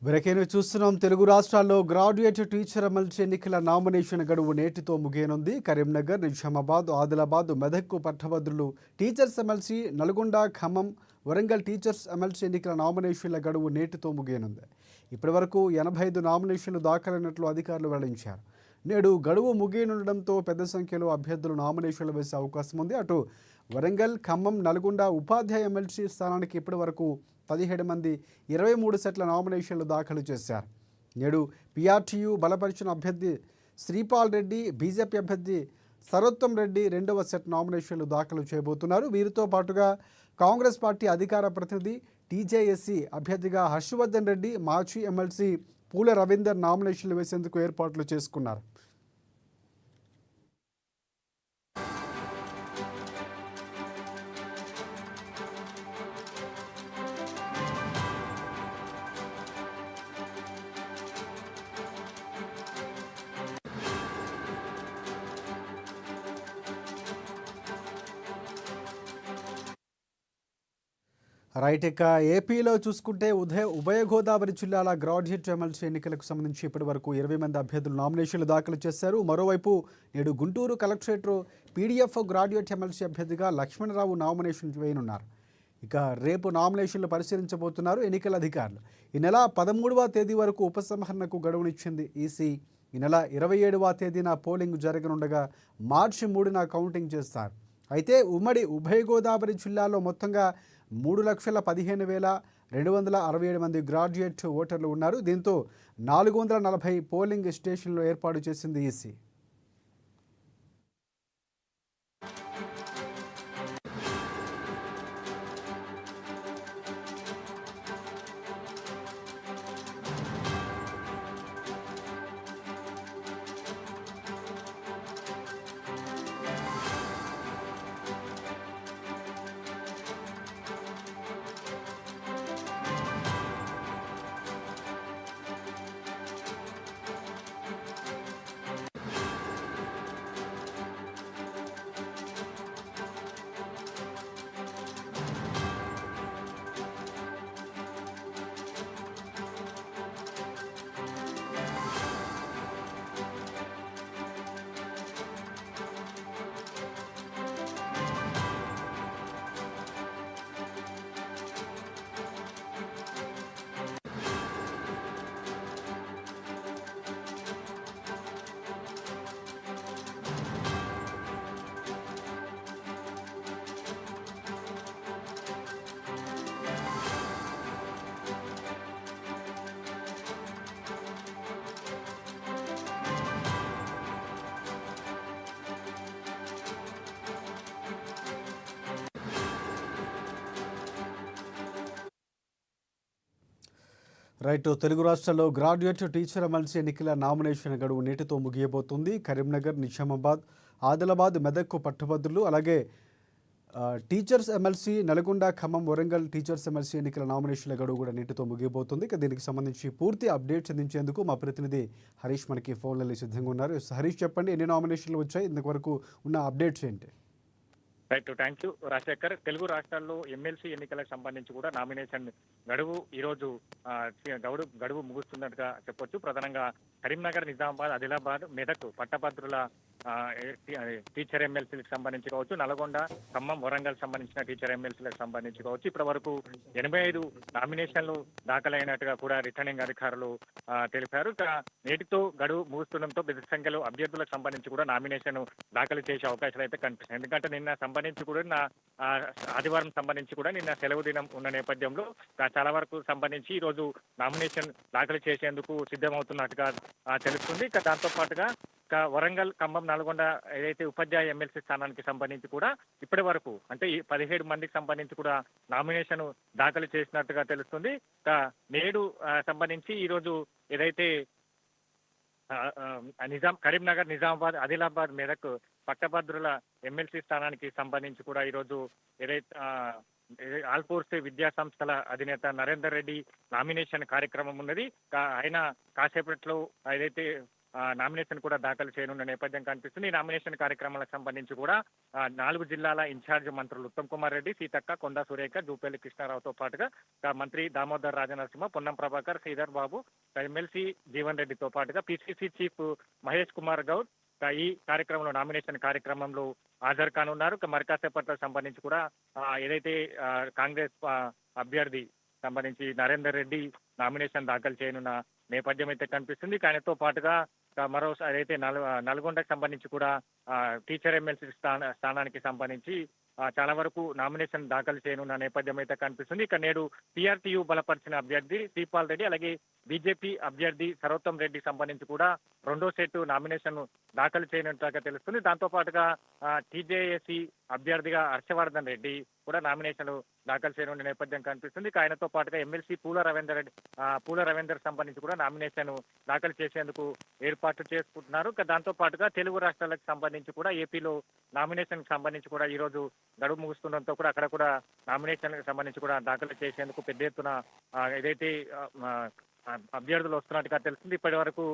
బ్రేకేను చూస్తున్నాం. తెలుగు రాష్ట్రాల్లో graduate teacher MLC ఎన్నికల నామినేషన్ గడువు నేటితో ముగియనుంది. కరీంనగర్, నిజామాబాద్, ఆదిలాబాద్, మెదక్ పట్టభద్రులు teachers MLC, Nalgonda, Khammam, Warangal teachers MLC ఎన్నికల నామినేషన్ల గడువు నేటితో ముగియనుంది. ఇప్పటివరకు 85 నామినేషన్లు దాఖలైనట్లు అధికారులు వెల్లడించారు. నేడు గడువు ముగియనుండడంతో పెద్ద సంఖ్యలో అభ్యర్థులు నామినేషన్లు వేసే అవకాశం ఉంది. అటు వరంగల్, ఖమ్మం, నల్గొండ ఉపాధ్యాయ ఎమ్మెల్సీ స్థానానికి ఇప్పటివరకు 17 మంది 23 సెట్ల నామినేషన్లు దాఖలు చేశారు. నేడు పీఆర్టీయూ బలపరిచిన అభ్యర్థి శ్రీపాల్ రెడ్డి, బీజేపీ అభ్యర్థి సరోత్తం రెడ్డి రెండవ సెట్ నామినేషన్లు దాఖలు చేయబోతున్నారు. వీరితో పాటుగా కాంగ్రెస్ పార్టీ అధికార ప్రతినిధి టీజేఎస్సీ అభ్యర్థిగా హర్షవర్ధన్ రెడ్డి, మాజీ ఎమ్మెల్సీ పూల రవీందర్ నామినేషన్లు వేసేందుకు ఏర్పాట్లు చేసుకున్నారు. రైట్, ఇక ఏపీలో చూసుకుంటే ఉభయ గోదావరి జిల్లాల గ్రాడ్యుయేట్ ఎమ్మెల్సీ ఎన్నికలకు సంబంధించి ఇప్పటి వరకు 20 మంది అభ్యర్థులు నామినేషన్లు దాఖలు చేశారు. మరోవైపు నేడు Guntur collectorate PDF graduate MLC అభ్యర్థిగా లక్ష్మణరావు నామినేషన్ వేయనున్నారు. ఇక రేపు నామినేషన్లు పరిశీలించబోతున్నారు ఎన్నికల అధికారులు. ఈ నెల 13వ తేదీ వరకు ఉపసంహరణకు గడువునిచ్చింది ఈసీ. ఈ నెల 27వ తేదీన పోలింగ్ జరగనుండగా మార్చి 3న కౌంటింగ్ చేస్తారు. అయితే ఉభయ గోదావరి జిల్లాలో మొత్తంగా 3,15,267 మంది గ్రాడ్యుయేట్ ఓటర్లు ఉన్నారు. దీంతో 440 పోలింగ్ స్టేషన్లు ఏర్పాటు చేసింది ఈసీ. రైట్, తెలుగు రాష్ట్రాల్లో గ్రాడ్యుయేట్ టీచర్ ఎమ్మెల్సీ ఎన్నికల నామినేషన్ గడువు నేటితో ముగియబోతుంది. కరీంనగర్, నిజామాబాద్, ఆదిలాబాద్, మెదక్ పట్టభద్రులు, అలాగే teachers MLC, Nalgonda, Khammam, Warangal teachers MLC ఎన్నికల నామినేషన్ల గడువు కూడా నేటితో ముగియబోతుంది. ఇక దీనికి సంబంధించి పూర్తి అప్డేట్స్ అందించేందుకు మా ప్రతినిధి హరీష్ మనకి ఫోన్లలో సిద్ధంగా ఉన్నారు. హరీష్, చెప్పండి, ఎన్ని నామినేషన్లు వచ్చాయి, ఇంతవరకు ఉన్న అప్డేట్స్ ఏంటి? Right, thank you Rajasekhar. Telugu రాష్ట్రాల్లో ఎమ్మెల్సీ ఎన్నికలకు సంబంధించి కూడా నామినేషన్ గడువు ఈరోజు గడువు ముగుస్తున్నట్టుగా చెప్పొచ్చు. ప్రధానంగా కరీంనగర్, నిజామాబాద్, ఆదిలాబాద్, మెదక్ పట్టభద్రుల టీచర్ ఎమ్మెల్సీలకు సంబంధించి కావచ్చు, నల్గొండ, ఖమ్మం, వరంగల్ సంబంధించిన టీచర్ ఎమ్మెల్సీలకు సంబంధించి కావచ్చు, ఇప్పటి వరకు 85 నామినేషన్లు దాఖలైనట్టుగా కూడా రిటర్నింగ్ అధికారులు తెలిపారు. నేటితో గడువు ముగుస్తుండడంతో పెద్ద సంఖ్యలో అభ్యర్థులకు సంబంధించి కూడా నామినేషన్ దాఖలు చేసే అవకాశాలు అయితే కనిపిస్తాయి. ఎందుకంటే నిన్న సంబంధించి కూడా ఆదివారం సంబంధించి కూడా నిన్న సెలవు దినం ఉన్న నేపథ్యంలో చాలా వరకు సంబంధించి ఈ రోజు నామినేషన్ దాఖలు చేసేందుకు సిద్ధమవుతున్నట్టుగా తెలుస్తుంది. ఇక దాంతో పాటుగా వరంగల్, ఖమ్మం, నల్గొండ ఏదైతే ఉపాధ్యాయ ఎమ్మెల్సీ స్థానానికి సంబంధించి కూడా ఇప్పటి వరకు అంటే ఈ 17 మందికి సంబంధించి కూడా నామినేషన్ దాఖలు చేసినట్టుగా తెలుస్తుంది. నేడు సంబంధించి ఈరోజు ఏదైతే కరీంనగర్, నిజామాబాద్, ఆదిలాబాద్, మెదక్ పట్టభద్రుల ఎమ్మెల్సీ స్థానానికి సంబంధించి కూడా ఈరోజు ఏదైతే ఆల్పోర్స్ విద్యా సంస్థల అధినేత నరేందర్ రెడ్డి నామినేషన్ కార్యక్రమం ఉన్నది. ఆయన కాసేపట్లో ఏదైతే నామినేషన్ కూడా దాఖలు చేయనున్న నేపథ్యం కనిపిస్తుంది. ఈ నామినేషన్ కార్యక్రమాలకు సంబంధించి కూడా 4 జిల్లాల ఇన్ఛార్జ్ మంత్రులు ఉత్తమ్ కుమార్ రెడ్డి, సీతక్క, కొండా సురేఖ, జూపల్లి కృష్ణారావుతో పాటుగా మంత్రి దామోదర్ రాజనరసింహ, పొన్నం ప్రభాకర్, శ్రీధర్ బాబు, ఎమ్మెల్సీ జీవన్ రెడ్డితో పాటుగా పిసిసి చీఫ్ మహేష్ కుమార్ గౌడ్ ఈ కార్యక్రమంలో నామినేషన్ కార్యక్రమంలో హాజరు కానున్నారు. మరి కాసేపట్లకు సంబంధించి కూడా ఏదైతే కాంగ్రెస్ అభ్యర్థి సంబంధించి నరేందర్ రెడ్డి నామినేషన్ దాఖలు చేయనున్న నేపథ్యం అయితే కనిపిస్తుంది. ఆయనతో పాటుగా మరో ఏదైతే నల్గొండకు సంబంధించి కూడా టీచర్ ఎమ్మెల్సీ స్థానానికి సంబంధించి చాలా వరకు నామినేషన్ దాఖలు చేయనున్న నేపథ్యం అయితే కనిపిస్తుంది. ఇక నేడు టీఆర్టీయూ బలపరిచిన అభ్యర్థి శ్రీపాల్ రెడ్డి, అలాగే బీజేపీ అభ్యర్థి సరోత్తం రెడ్డికి సంబంధించి కూడా రెండో సెట్ నామినేషన్ దాఖలు చేయనున్నట్టుగా తెలుస్తుంది. దాంతో పాటుగా టీజేఏసీ అభ్యర్థిగా హర్షవర్ధన్ రెడ్డి కూడా నామినేషన్ దాఖలు చేయనున్న నేపథ్యం కనిపిస్తుంది. ఆయనతో పాటుగా ఎమ్మెల్సీ పూల రవీందర్ సంబంధించి కూడా నామినేషన్ దాఖలు చేసేందుకు ఏర్పాట్లు చేసుకుంటున్నారు. దాంతో పాటుగా తెలుగు రాష్ట్రాలకు సంబంధించి కూడా ఏపీలో నామినేషన్ సంబంధించి కూడా ఈ రోజు గడువు ముగుస్తుండటంతో కూడా అక్కడ కూడా నామినేషన్ సంబంధించి కూడా దాఖలు చేసేందుకు పెద్ద ఎత్తున ఏదైతే అభ్యర్థులు వస్తున్నట్టుగా తెలుస్తుంది. ఇప్పటి వరకు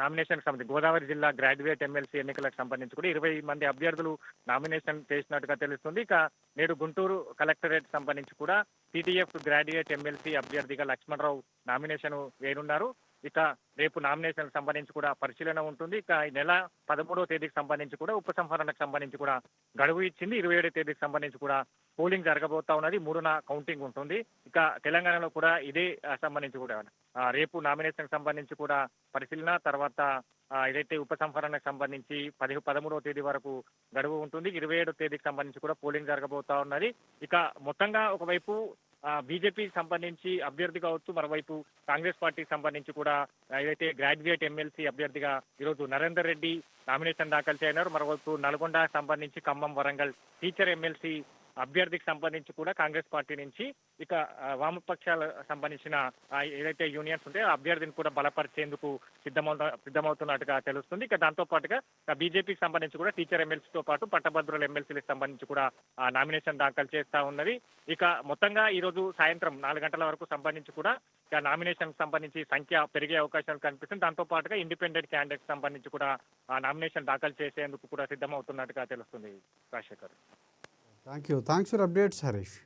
నామినేషన్ సంబంధించి గోదావరి జిల్లా గ్రాడ్యుయేట్ ఎమ్మెల్సీ ఎన్నికలకు సంబంధించి కూడా 20 మంది అభ్యర్థులు నామినేషన్ చేసినట్టుగా తెలుస్తుంది. ఇక నేడు గుంటూరు కలెక్టరేట్ సంబంధించి కూడా సిటిఎఫ్ గ్రాడ్యుయేట్ ఎమ్మెల్సీ అభ్యర్థిగా లక్ష్మణరావు నామినేషన్ వేయనున్నారు. ఇక రేపు నామినేషన్ సంబంధించి కూడా పరిశీలన ఉంటుంది. ఇక ఈ నెల 13వ తేదీకి సంబంధించి కూడా ఉపసంహరణకు సంబంధించి కూడా గడువు ఇచ్చింది. 27వ తేదీకి సంబంధించి కూడా పోలింగ్ జరగబోతా ఉన్నది. 3న కౌంటింగ్ ఉంటుంది. ఇక తెలంగాణలో కూడా ఇదే సంబంధించి కూడా రేపు నామినేషన్ సంబంధించి కూడా పరిశీలన, తర్వాత ఏదైతే ఉపసంహరణకు సంబంధించి 13వ తేదీ వరకు గడువు ఉంటుంది. 27వ తేదీకి సంబంధించి కూడా పోలింగ్ జరగబోతా ఉన్నది. ఇక మొత్తంగా ఒకవైపు బీజేపీకి సంబంధించి అభ్యర్థి కావచ్చు, మరోవైపు కాంగ్రెస్ పార్టీకి సంబంధించి కూడా ఏదైతే గ్రాడ్యుయేట్ ఎమ్మెల్సీ అభ్యర్థిగా ఈరోజు నరేందర్ రెడ్డి నామినేషన్ దాఖలు చేయనున్నారు. మరోవైపు నల్గొండ సంబంధించి ఖమ్మం, వరంగల్ టీచర్ ఎమ్మెల్సీ అభ్యర్థికి సంబంధించి కూడా కాంగ్రెస్ పార్టీ నుంచి ఇక వామపక్షాల సంబంధించిన ఏదైతే యూనియన్స్ ఉంటే అభ్యర్థిని కూడా బలపరిచేందుకు సిద్ధమవుతున్నట్టుగా తెలుస్తుంది. ఇక దాంతో పాటుగా బీజేపీకి సంబంధించి కూడా టీచర్ ఎమ్మెల్సీతో పాటు పట్టభద్రుల ఎమ్మెల్సీలకు సంబంధించి కూడా నామినేషన్ దాఖలు చేస్తా ఉన్నది. ఇక మొత్తంగా ఈ రోజు సాయంత్రం 4 గంటల వరకు సంబంధించి కూడా నామినేషన్ సంబంధించి సంఖ్య పెరిగే అవకాశాలు కనిపిస్తుంది. దాంతో పాటుగా ఇండిపెండెంట్ క్యాండిడేట్ సంబంధించి కూడా నామినేషన్ దాఖలు చేసేందుకు కూడా సిద్ధమవుతున్నట్టుగా తెలుస్తుంది. Rajasekhar, thanks for updates Harish.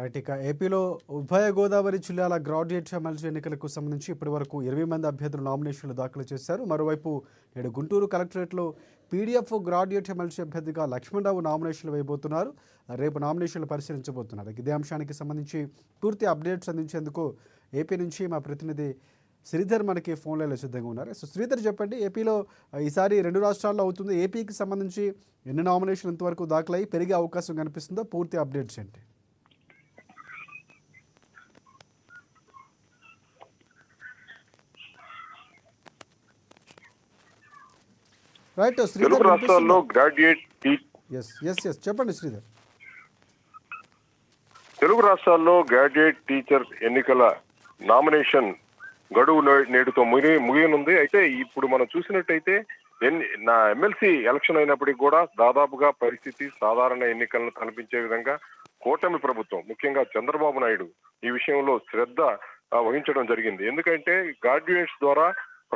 Right. ఇక ఏపీలో ఉభయ గోదావరి జిల్లాల గ్రాడ్యుయేట్ ఎమ్మెల్సీ ఎన్నికలకు సంబంధించి ఇప్పటి వరకు 20 మంది అభ్యర్థులు నామినేషన్లు దాఖలు చేశారు. మరోవైపు నేడు గుంటూరు కలెక్టరేట్లో పీడీఎఫ్ గ్రాడ్యుయేట్ ఎమ్మెల్సీ అభ్యర్థిగా లక్ష్మణరావు నామినేషన్లు వేయబోతున్నారు. రేపు నామినేషన్లు పరిశీలించబోతున్నారు. ఇదే అంశానికి సంబంధించి పూర్తి అప్డేట్స్ అందించేందుకు ఏపీ నుంచి మా ప్రతినిధి శ్రీధర్ మనకి ఫోన్ లైన్లో సిద్ధంగా ఉన్నారు. సో శ్రీధర్, చెప్పండి, ఏపీలో ఈసారి 2 రాష్ట్రాల్లో అవుతుంది. ఏపీకి సంబంధించి ఎన్ని నామినేషన్లు ఇంతవరకు దాఖలయ్యి పెరిగే అవకాశం కనిపిస్తుందో పూర్తి అప్డేట్స్ ఏంటి? రైట్ శ్రీధర్, తెలుగు రాష్ట్రాల్లో గ్రాడ్యుయేట్ చెప్పండి శ్రీధర్. తెలుగు రాష్ట్రాల్లో గ్రాడ్యుయేట్ టీచర్ ఎన్నికల నామినేషన్ గడువు నేడుతో ముగియనుంది. అయితే ఇప్పుడు మనం చూసినట్టయితే నా ఎమ్మెల్సీ ఎలక్షన్ అయినప్పటికీ కూడా దాదాపుగా పరిస్థితి సాధారణ ఎన్నికలను కనిపించే విధంగా కూటమి ప్రభుత్వం, ముఖ్యంగా చంద్రబాబు నాయుడు ఈ విషయంలో శ్రద్ధ వహించడం జరిగింది. ఎందుకంటే గ్రాడ్యుయేట్స్ ద్వారా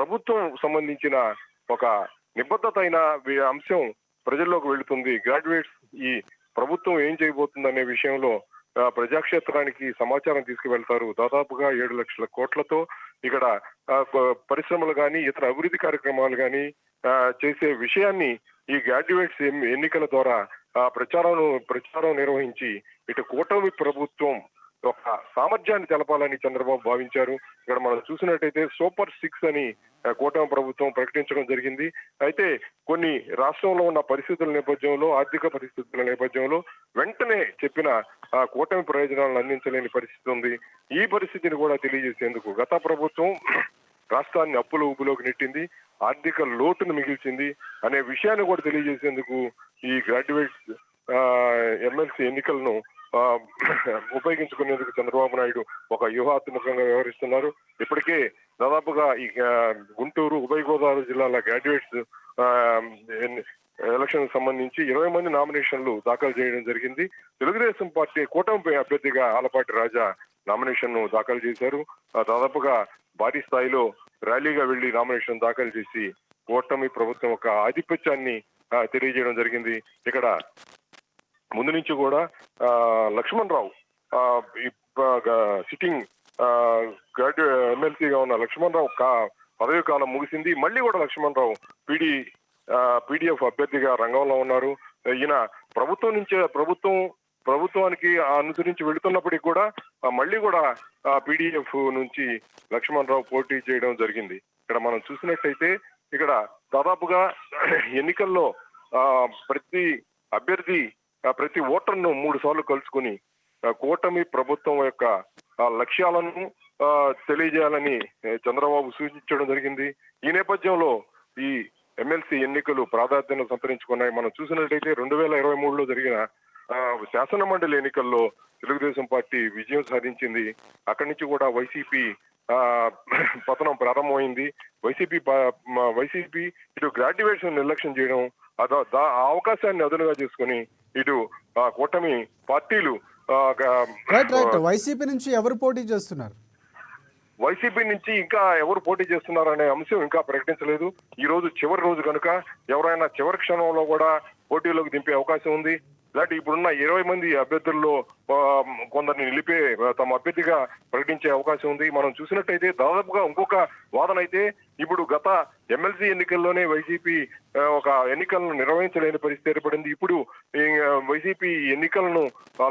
ప్రభుత్వం సంబంధించిన ఒక నిబద్ధత అయిన అంశం ప్రజల్లోకి వెళుతుంది. గ్రాడ్యుయేట్స్ ఈ ప్రభుత్వం ఏం చేయబోతుంది అనే విషయంలో ప్రజాక్షేత్రానికి సమాచారం తీసుకువెళ్తారు. దాదాపుగా 7 లక్షల కోట్లతో ఇక్కడ పరిశ్రమలు కానీ ఇతర అభివృద్ధి కార్యక్రమాలు కానీ చేసే విషయాన్ని ఈ గ్రాడ్యుయేట్స్ ఎన్నికల ద్వారా ప్రచారం నిర్వహించి ఇటు కూటమి ప్రభుత్వం ఒక సామర్థ్యాన్ని తెలపాలని చంద్రబాబు భావించారు. ఇక్కడ మనం చూసినట్టయితే సూపర్ 6 అని కూటమి ప్రభుత్వం ప్రకటించడం జరిగింది. అయితే కొన్ని రాష్ట్రంలో ఉన్న పరిస్థితుల నేపథ్యంలో, ఆర్థిక పరిస్థితుల నేపథ్యంలో వెంటనే చెప్పిన కూటమి ప్రయోజనాలను అందించలేని పరిస్థితి ఉంది. ఈ పరిస్థితిని కూడా తెలియజేసేందుకు గత ప్రభుత్వం రాష్ట్రాన్ని అప్పుల ఊబిలోకి నెట్టింది, ఆర్థిక లోటును మిగిల్చింది అనే విషయాన్ని కూడా తెలియజేసేందుకు ఈ గ్రాడ్యుయేట్స్ ఎమ్మెల్సీ ఎన్నికలను ఉపయోగించుకునేందుకు చంద్రబాబు నాయుడు ఒక వ్యూహాత్మకంగా వ్యవహరిస్తున్నారు. ఇప్పటికే దాదాపుగా ఈ గుంటూరు, ఉభయ గోదావరి జిల్లాల గ్రాడ్యుయేట్స్ ఎలక్షన్ సంబంధించి 20 మంది నామినేషన్లు దాఖలు చేయడం జరిగింది. తెలుగుదేశం పార్టీ కూటమి అభ్యర్థిగా ఆలపాటి రాజా నామినేషన్ దాఖలు చేశారు. దాదాపుగా భారీ స్థాయిలో ర్యాలీగా వెళ్లి నామినేషన్ దాఖలు చేసి కూటమి ప్రభుత్వం ఒక ఆధిపత్యాన్ని తెలియజేయడం జరిగింది. ఇక్కడ ముందు నుంచి కూడా లక్ష్మణరావు సిట్టింగ్ ఎమ్మెల్సీగా ఉన్న లక్ష్మణరావు పదవి కాలం ముగిసింది. మళ్ళీ కూడా లక్ష్మణరావు పీడీఎఫ్ అభ్యర్థిగా రంగంలో ఉన్నారు. ఈయన ప్రభుత్వానికి అనుసరించి వెళుతున్నప్పటికీ కూడా మళ్ళీ కూడా పీడీఎఫ్ నుంచి లక్ష్మణరావు పోటీ చేయడం జరిగింది. ఇక్కడ మనం చూసినట్టయితే ఇక్కడ దాదాపుగా ఎన్నికల్లో ప్రతి అభ్యర్థి ప్రతి ఓటర్ను 3 సార్లు కలుసుకుని కూటమి ప్రభుత్వం యొక్క లక్ష్యాలను తెలియజేయాలని చంద్రబాబు సూచించడం జరిగింది. ఈ నేపథ్యంలో ఈ ఎమ్మెల్సీ ఎన్నికలు ప్రాధాన్యతను సంతరించుకున్నాయి. మనం చూసినట్టయితే 2023లో జరిగిన శాసన మండలి ఎన్నికల్లో తెలుగుదేశం పార్టీ విజయం సాధించింది. అక్కడి నుంచి కూడా వైసీపీ పతనం ప్రారంభమైంది. వైసీపీ ఇటు గ్రాడ్యుయేట్స్ నిర్లక్ష్యం చేయడం, ఆ అవకాశాన్ని అదునుగా చేసుకుని ఇటు కూటమి పార్టీలు వైసీపీ నుంచి ఎవరు పోటీ చేస్తున్నారు? వైసీపీ నుంచి ఇంకా ఎవరు పోటీ చేస్తున్నారు అనే అంశం ఇంకా ప్రకటించలేదు. ఈ రోజు చివరి రోజు కనుక ఎవరైనా చివరి క్షణంలో కూడా పోటీలోకి దింపే అవకాశం ఉంది. ఇలాంటి ఇప్పుడున్న 20 మంది అభ్యర్థుల్లో కొందరిని నిలిపే తమ అభ్యర్థిగా ప్రకటించే అవకాశం ఉంది. మనం చూసినట్టయితే దాదాపుగా ఇంకొక వాదన అయితే ఇప్పుడు గత ఎమ్మెల్సీ ఎన్నికల్లోనే వైసీపీ ఒక ఎన్నికలను నిర్వహించలేని పరిస్థితి ఏర్పడింది. ఇప్పుడు వైసీపీ ఎన్నికలను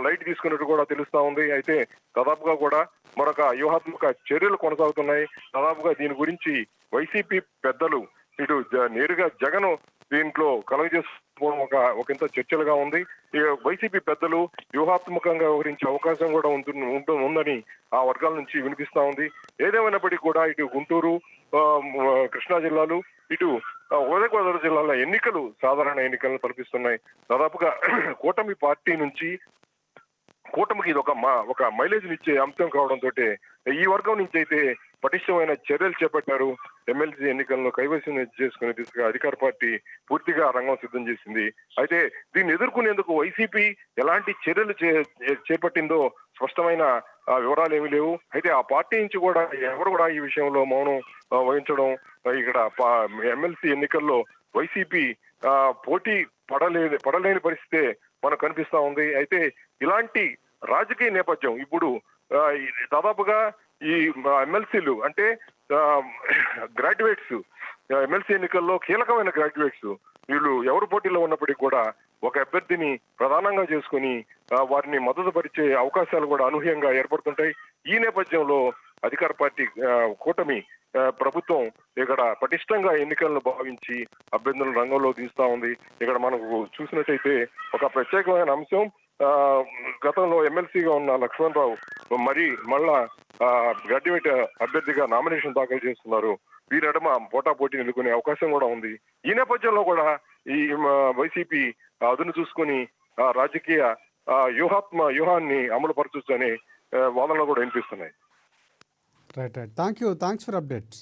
లైట్ తీసుకున్నట్టు కూడా తెలుస్తా ఉంది. అయితే దాదాపుగా కూడా మరొక వ్యూహాత్మక చర్యలు కొనసాగుతున్నాయి. దాదాపుగా దీని గురించి వైసీపీ పెద్దలు ఇటు నేరుగా జగన్ దీంట్లో కలుగజేసుకోవడం ఒకంత చర్చలుగా ఉంది. వైసీపీ పెద్దలు వ్యూహాత్మకంగా వ్యవహరించే అవకాశం కూడా ఉందని ఆ వర్గాల నుంచి వినిపిస్తా ఉంది. ఏదేమైనప్పటికీ కూడా ఇటు గుంటూరు, కృష్ణా జిల్లాలు, ఇటు ఉభయ గోదావరి జిల్లాల ఎన్నికలు సాధారణ ఎన్నికలను తలపిస్తున్నాయి. దాదాపుగా కూటమి పార్టీ నుంచి కూటమికి ఇది ఒక మైలేజ్ ఇచ్చే అంశం కావడంతో ఈ వర్గం నుంచి అయితే పటిష్టమైన చర్యలు చేపట్టారు. ఎమ్మెల్సీ ఎన్నికలను కైవసం చేసుకునే దిశగా అధికార పార్టీ పూర్తిగా రంగం సిద్ధం చేసింది. అయితే దీన్ని ఎదుర్కొనేందుకు వైసీపీ ఎలాంటి చర్యలు చేపట్టిందో స్పష్టమైన వివరాలు ఏమీ లేవు. అయితే ఆ పార్టీ నుంచి కూడా ఎవరు కూడా ఈ విషయంలో మౌనం వహించడం, ఇక్కడ ఎమ్మెల్సీ ఎన్నికల్లో వైసీపీ పోటీ పడలేని పరిస్థితే మనకు కనిపిస్తా ఉంది. అయితే ఇలాంటి రాజకీయ నేపథ్యం ఇప్పుడు దాదాపుగా ఈ ఎమ్మెల్సీలు అంటే గ్రాడ్యుయేట్స్ ఎమ్మెల్సీ ఎన్నికల్లో కీలకమైన గ్రాడ్యుయేట్స్ వీళ్ళు ఎవరు పోటీలో ఉన్నప్పటికీ కూడా ఒక అభ్యర్థిని ప్రధానంగా చేసుకుని వారిని మద్దతు పరిచే అవకాశాలు కూడా అనూహ్యంగా ఏర్పడుతుంటాయి. ఈ నేపథ్యంలో అధికార పార్టీ కూటమి ప్రభుత్వం ఇక్కడ పటిష్టంగా ఎన్నికలను భావించి అభ్యర్థులను రంగంలో తీస్తా ఉంది. ఇక్కడ మనకు చూసినట్టయితే ఒక ప్రత్యేకమైన అంశం, గతంలో ఎమ్మెల్సీగా ఉన్న లక్ష్మణ్ రావు మళ్ళా గ్రాడ్యుయేట్ అభ్యర్థిగా నామినేషన్ దాఖలు చేస్తున్నారు. వీరెడమ పోటాపోటీ నిలుకునే అవకాశం కూడా ఉంది. ఈ నేపథ్యంలో కూడా ఈ వైసీపీ అదును చూసుకుని రాజకీయ వ్యూహాన్ని అమలు పరచొచ్చు అనే వాదనలు కూడా వినిపిస్తున్నాయి. రైట్. Thanks for updates.